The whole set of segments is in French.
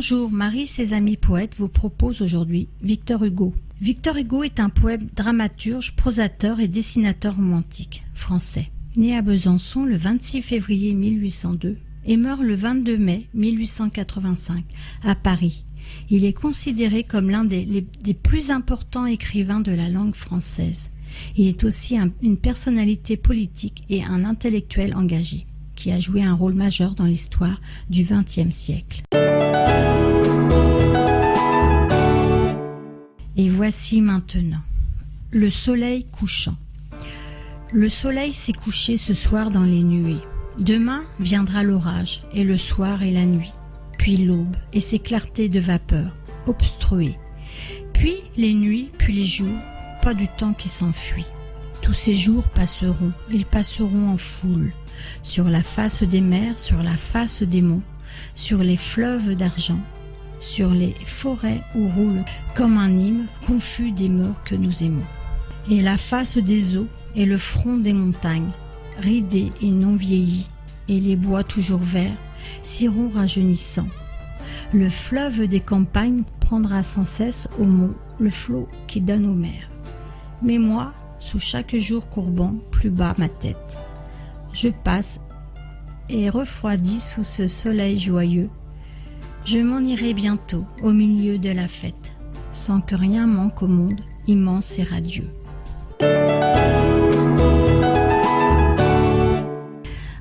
Bonjour, Marie et ses amis poètes vous proposent aujourd'hui Victor Hugo. Victor Hugo est un poète dramaturge, prosateur et dessinateur romantique français. Né à Besançon le 26 février 1802 et meurt le 22 mai 1885 à Paris. Il est considéré comme l'un des plus importants écrivains de la langue française. Il est aussi une personnalité politique et un intellectuel engagé, qui a joué un rôle majeur dans l'histoire du XXe siècle. Et voici maintenant le soleil couchant. Le soleil s'est couché ce soir dans les nuées. Demain viendra l'orage, et le soir et la nuit, puis l'aube et ses clartés de vapeur, obstruées. Puis les nuits, puis les jours, pas du temps qui s'enfuit. Tous ces jours passeront, ils passeront en foule, sur la face des mers, sur la face des monts, sur les fleuves d'argent, sur les forêts où roule comme un hymne confus des morts que nous aimons. Et la face des eaux et le front des montagnes, ridés et non vieillis, et les bois toujours verts, s'iront rajeunissant. Le fleuve des campagnes prendra sans cesse au mont le flot qui donne aux mers. Mais moi, sous chaque jour courbant plus bas ma tête, je passe et refroidi sous ce soleil joyeux. Je m'en irai bientôt au milieu de la fête, sans que rien manque au monde immense et radieux.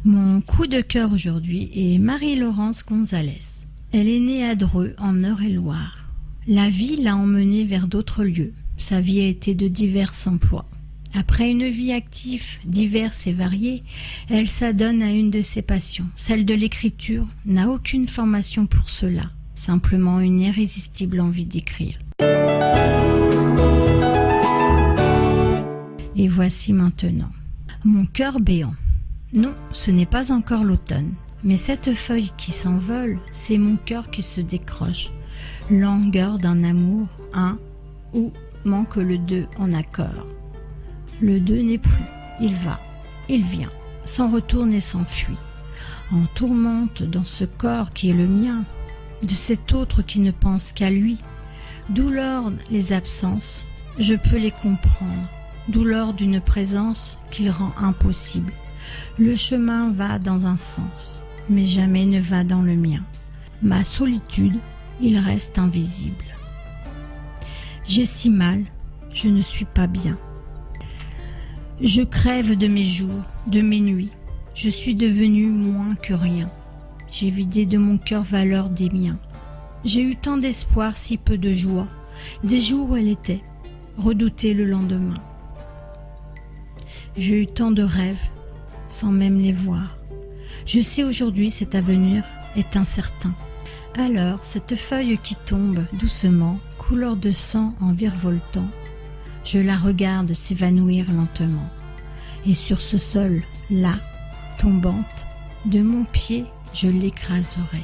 Mon coup de cœur aujourd'hui est Marie-Laurence Gonzalez. Elle est née à Dreux, en Eure-et-Loir. La vie l'a emmenée vers d'autres lieux. Sa vie a été de divers emplois. Après une vie active, diverse et variée, elle s'adonne à une de ses passions, celle de l'écriture, n'a aucune formation pour cela, simplement une irrésistible envie d'écrire. Et voici maintenant mon cœur béant. Non, ce n'est pas encore l'automne, mais cette feuille qui s'envole, c'est mon cœur qui se décroche. Langueur d'un amour, un, où manque le deux en accord. Le deux n'est plus, il va, il vient, s'en retourne et s'enfuit. En tourmente dans ce corps qui est le mien, de cet autre qui ne pense qu'à lui. Douleur les absences, je peux les comprendre. Douleur d'une présence qu'il rend impossible. Le chemin va dans un sens, mais jamais ne va dans le mien. Ma solitude, il reste invisible. J'ai si mal, je ne suis pas bien. Je crève de mes jours, de mes nuits. Je suis devenu moins que rien. J'ai vidé de mon cœur valeur des miens. J'ai eu tant d'espoir, si peu de joie. Des jours où elle était, redoutée le lendemain. J'ai eu tant de rêves, sans même les voir. Je sais aujourd'hui cet avenir est incertain. Alors, cette feuille qui tombe doucement, couleur de sang en virevoltant, je la regarde s'évanouir lentement. Et sur ce sol, là, tombante, de mon pied, je l'écraserai.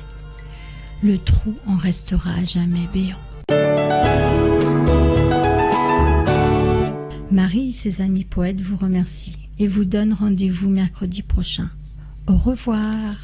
Le trou en restera à jamais béant. Marie et ses amis poètes vous remercient et vous donnent rendez-vous mercredi prochain. Au revoir.